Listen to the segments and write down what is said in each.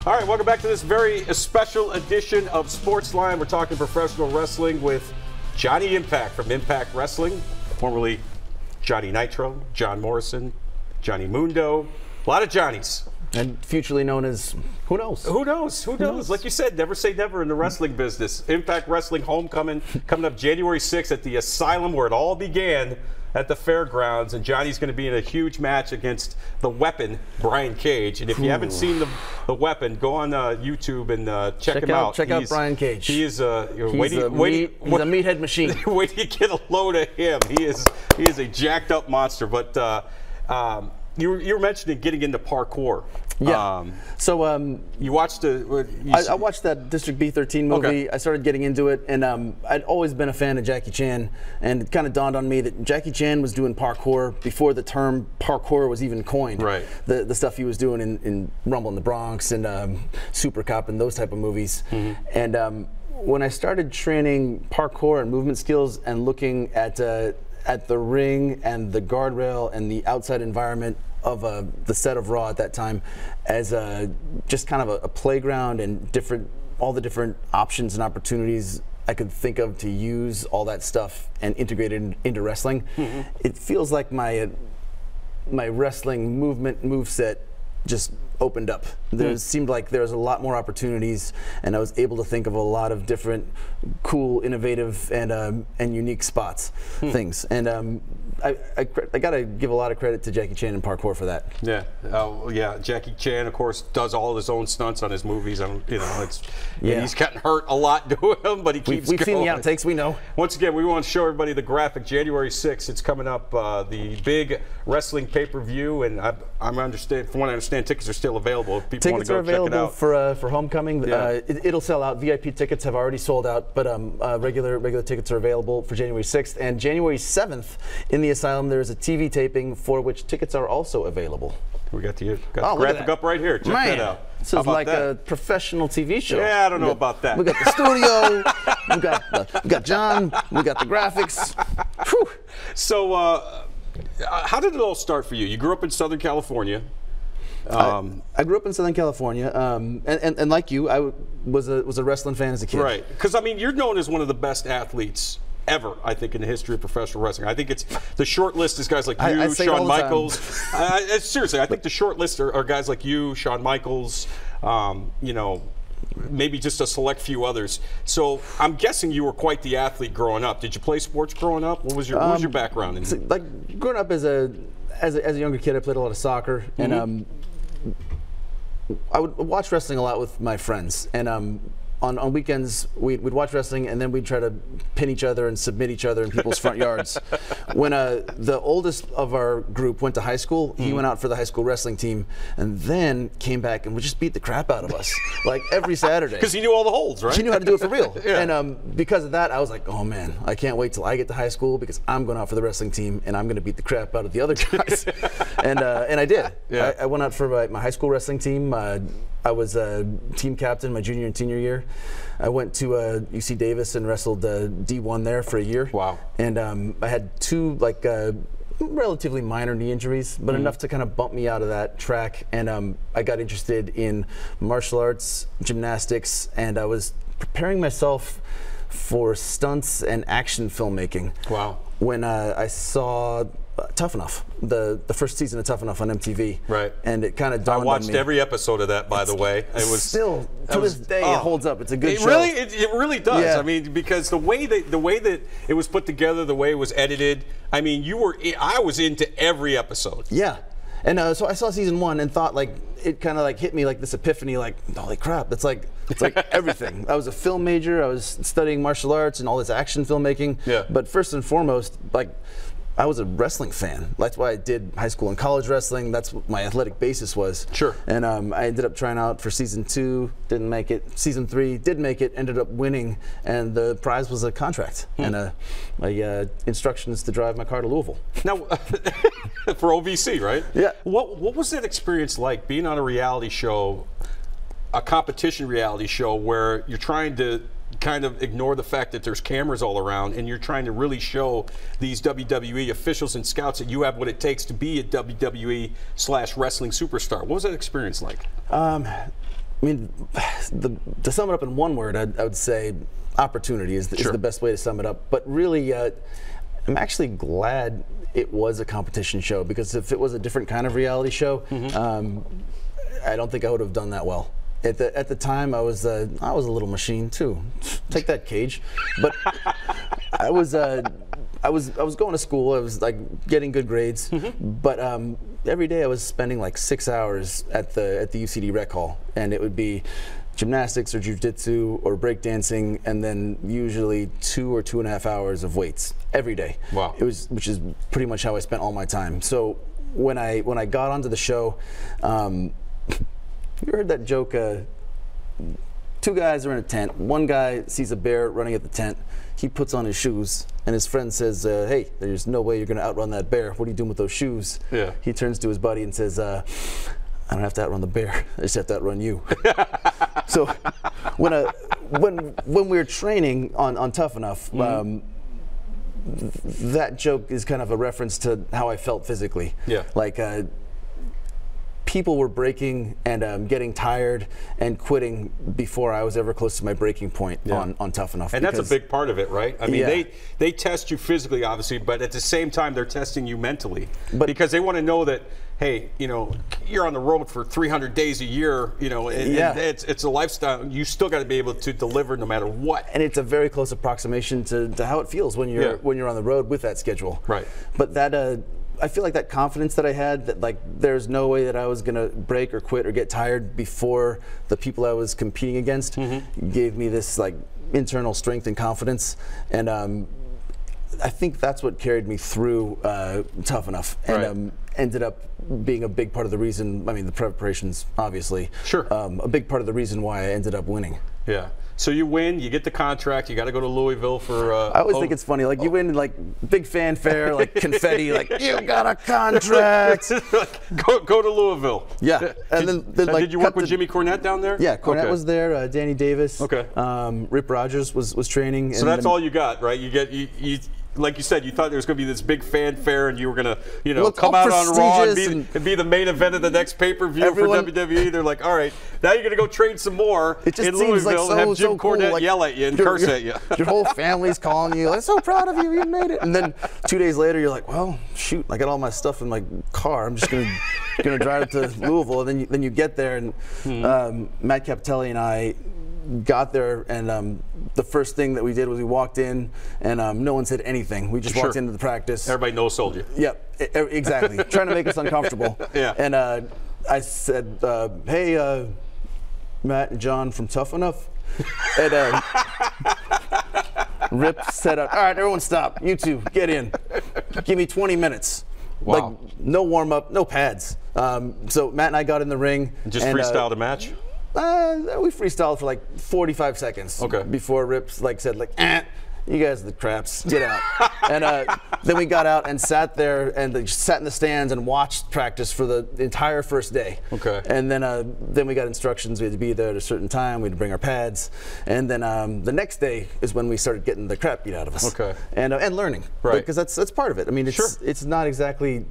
All right, welcome back to this very special edition of Sportsline. We're talking professional wrestling with Johnny Impact from Impact Wrestling, formerly Johnny Nitro, John Morrison, Johnny Mundo, a lot of Johnnies. And futurely known as, who knows? Who knows? Who knows? Like you said, never say never in the wrestling business. Impact Wrestling Homecoming coming up January 6th at the Asylum, where it all began at the Fairgrounds. And Johnny's going to be in a huge match against the Weapon, Brian Cage. And if you haven't seen the Weapon, go on YouTube and check him out. Check out Brian Cage. He is a meathead machine. Wait till you get a load of him. He is a jacked up monster. But you were mentioning getting into parkour. Yeah. You watched I watched that District B13 movie. Okay. I started getting into it, and I'd always been a fan of Jackie Chan, and it kind of dawned on me that Jackie Chan was doing parkour before the term parkour was even coined. Right. The stuff he was doing in Rumble in the Bronx and Super Cop and those type of movies. Mm-hmm. And when I started training parkour and movement skills and looking at the ring and the guardrail and the outside environment of the set of Raw at that time as just kind of a playground and all the different options and opportunities I could think of to use all that stuff and integrate it into wrestling. Mm-hmm. It feels like my wrestling moveset just opened up. There seemed like there was a lot more opportunities, and I was able to think of a lot of different cool, innovative, and unique spots, things. And I gotta give a lot of credit to Jackie Chan and parkour for that. Yeah, yeah. Jackie Chan, of course, does all of his own stunts on his movies. He's gotten hurt a lot doing them, but he keeps going. We've seen the outtakes. We know. Once again, we want to show everybody the graphic. January 6th, it's coming up. The big wrestling pay-per-view, and from what I understand, tickets are still available. If people want to go check it out. Tickets are available for Homecoming. Yeah. It'll sell out. VIP tickets have already sold out, but regular tickets are available for January 6th. And January 7th in the Asylum, there is a TV taping for which tickets are also available. We got the graphic up right here. Check that out. This is like a professional TV show. Yeah, I don't know about that. We got the studio. we got John. We got the graphics. Whew. So, how did it all start for you? You grew up in Southern California. I grew up in Southern California, and like you, I was a wrestling fan as a kid. Right, because I mean, you're known as one of the best athletes ever, I think, in the history of professional wrestling. I think it's the short list is guys like you, Shawn Michaels. Seriously, I think the short list are guys like you, Shawn Michaels. Maybe just a select few others. So I'm guessing you were quite the athlete growing up. Did you play sports growing up? What was your background? Like growing up as a younger kid, I played a lot of soccer, and I would watch wrestling a lot with my friends, and on weekends we'd watch wrestling, and then we'd try to pin each other and submit each other in people's front yards. When the oldest of our group went to high school, he went out for the high school wrestling team, and then came back and would just beat the crap out of us, like every Saturday. Because he knew all the holds, right? He knew how to do it for real. Yeah. And because of that, I was like, oh man, I can't wait till I get to high school, because I'm going out for the wrestling team and I'm going to beat the crap out of the other guys. and I did. Yeah. I went out for my high school wrestling team. I was a team captain my junior and senior year. I went to UC Davis and wrestled D1 there for a year. Wow. And I had two relatively minor knee injuries, but enough to kind of bump me out of that track. And I got interested in martial arts, gymnastics, and I was preparing myself for stunts and action filmmaking. Wow. When I saw Tough Enough, the first season of Tough Enough on MTV. Right. And it kind of dawned on me. I watched every episode of that, by the way. It was still, to this day, it holds up. It's a good show. It really does. Yeah. I mean, because the way that it was put together, the way it was edited, I mean, I was into every episode. Yeah. And so I saw season 1 and thought, like, it kind of like hit me like this epiphany, like, holy crap, it's like everything. I was a film major, I was studying martial arts and all this action filmmaking. Yeah. But first and foremost, like, I was a wrestling fan. That's why I did high school and college wrestling. That's what my athletic basis was. Sure. And I ended up trying out for season 2, didn't make it. Season 3, did make it, ended up winning, and the prize was a contract and my instructions to drive my car to Louisville. Now, for OVC, right? Yeah. What was that experience like, being on a reality show, a competition reality show, where you're trying to kind of ignore the fact that there's cameras all around, and you're trying to really show these WWE officials and scouts that you have what it takes to be a WWE/wrestling superstar? What was that experience like? I mean, to sum it up in one word, I would say opportunity is the best way to sum it up. But really, I'm actually glad it was a competition show, because if it was a different kind of reality show, I don't think I would have done that well. At the time, I was a little machine too. Take that, Cage. But I was going to school. I was like getting good grades. But every day I was spending like 6 hours at the UCD rec hall, and it would be gymnastics or jiu-jitsu or breakdancing, and then usually 2 or 2.5 hours of weights every day. Wow. Which is pretty much how I spent all my time. So when I got onto the show, you heard that joke? 2 guys are in a tent. One guy sees a bear running at the tent. He puts on his shoes, and his friend says, "Hey, there's no way you're going to outrun that bear. What are you doing with those shoes?" Yeah. He turns to his buddy and says, "I don't have to outrun the bear. I just have to outrun you." So when we were training on Tough Enough, that joke is kind of a reference to how I felt physically. Yeah. Like people were breaking and getting tired and quitting before I was ever close to my breaking point on Tough Enough. And that's a big part of it, right? I mean, they test you physically, obviously, but at the same time, they're testing you mentally, because they want to know that, hey, you know, you're on the road for 300 days a year, you know, and it's a lifestyle. You still got to be able to deliver no matter what. And it's a very close approximation to how it feels when you're on the road with that schedule. Right. But that I feel like that confidence that I had, that like there's no way that I was gonna break or quit or get tired before the people I was competing against, gave me this like internal strength and confidence. And I think that's what carried me through Tough Enough, and ended up being a big part of the reason. I mean, the preparations, obviously, a big part of the reason why I ended up winning. Yeah. So you win, you get the contract, you got to go to Louisville for. I always think it's funny, like you win, like big fanfare, like confetti, like you got a contract. go to Louisville. Yeah, and then like, did you work with Jimmy Cornette down there? Yeah, Cornette was there. Danny Davis. Okay. Rip Rogers was training. So that's all you got, right? You like you said, you thought there was going to be this big fanfare, and you were going to, you know, come out on Raw and be the main event of the next pay-per-view for WWE. They're like, all right, now you're going to go train some more in Louisville and have Jim Cornette like, yell at you and curse at you. Your whole family's calling you, like, so proud of you, you made it. And then 2 days later, you're like, well, shoot, I got all my stuff in my car. I'm just going to drive it to Louisville. And then you get there, and Matt Capitelli and I got there, and the first thing that we did was we walked in, and no one said anything. We just walked into the practice. Everybody no-sold you. Yep, exactly. Trying to make us uncomfortable. Yeah. And I said, hey, Matt and John from Tough Enough. And Rip said, all right, everyone stop. You two, get in. Give me 20 minutes. Wow. Like, no warm-up, no pads. So Matt and I got in the ring. Just freestyled a match? We freestyled for like 45 seconds before Rip like said like, you guys are the craps, get out. And then we got out and sat there and just sat in the stands and watched practice for the entire first day. Okay. And then we got instructions. We had to be there at a certain time. We had to bring our pads. And then the next day is when we started getting the crap beat out of us. Okay. And learning. Right. Because that's part of it. I mean, it's not exactly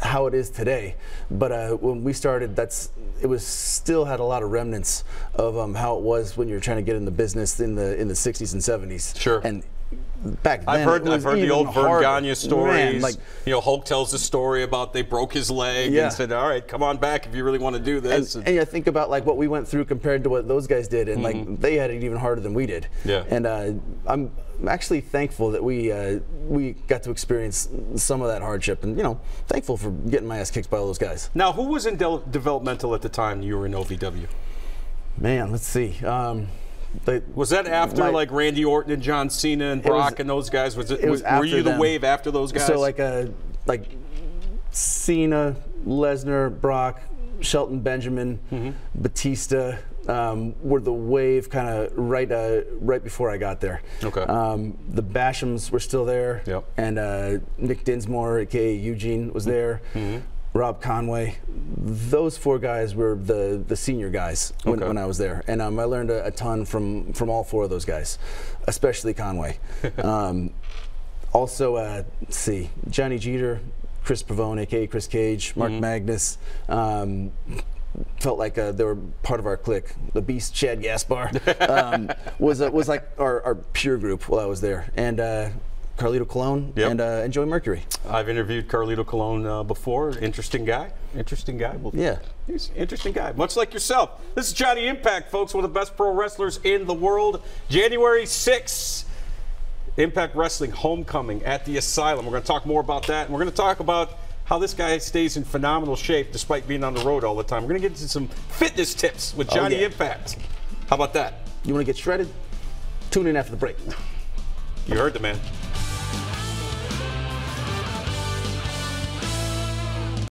how it is today, but when we started, it was still had a lot of remnants of how it was when you were trying to get in the business in the 60s and 70s. Sure. And back then, I've heard the old Vern Gagne stories. Man, like, you know, Hulk tells the story about they broke his leg and said, "All right, come on back if you really want to do this." And you think about like what we went through compared to what those guys did, and like they had it even harder than we did. Yeah. And I'm actually thankful that we got to experience some of that hardship, and thankful for getting my ass kicked by all those guys. Now, who was in developmental at the time you were in OVW? Man, let's see. Was that after like Randy Orton and John Cena and Brock and those guys? Were you the wave after those guys? So like Cena, Lesnar, Brock, Shelton Benjamin, Batista were the wave kind of right before I got there. Okay. The Bashams were still there. Yep. And Nick Dinsmore, aka Eugene, was there. Rob Conway. Those 4 guys were the senior guys when I was there, and I learned a ton from all 4 of those guys, especially Conway. Also, let's see, Johnny Jeter, Chris Pavone, aka Chris Cage, Mark Magnus, felt like they were part of our clique. The Beast, Chad Gaspar, was like our peer group while I was there, and Carlito Colon and Joey Mercury. I've interviewed Carlito Colon before. Interesting guy. Interesting guy. Well, yeah. He's an interesting guy, much like yourself. This is Johnny Impact, folks, one of the best pro wrestlers in the world. January 6th, Impact Wrestling Homecoming at the Asylum. We're going to talk more about that, and we're going to talk about how this guy stays in phenomenal shape despite being on the road all the time. We're going to get into some fitness tips with Johnny Impact. How about that? You want to get shredded? Tune in after the break. You heard the man.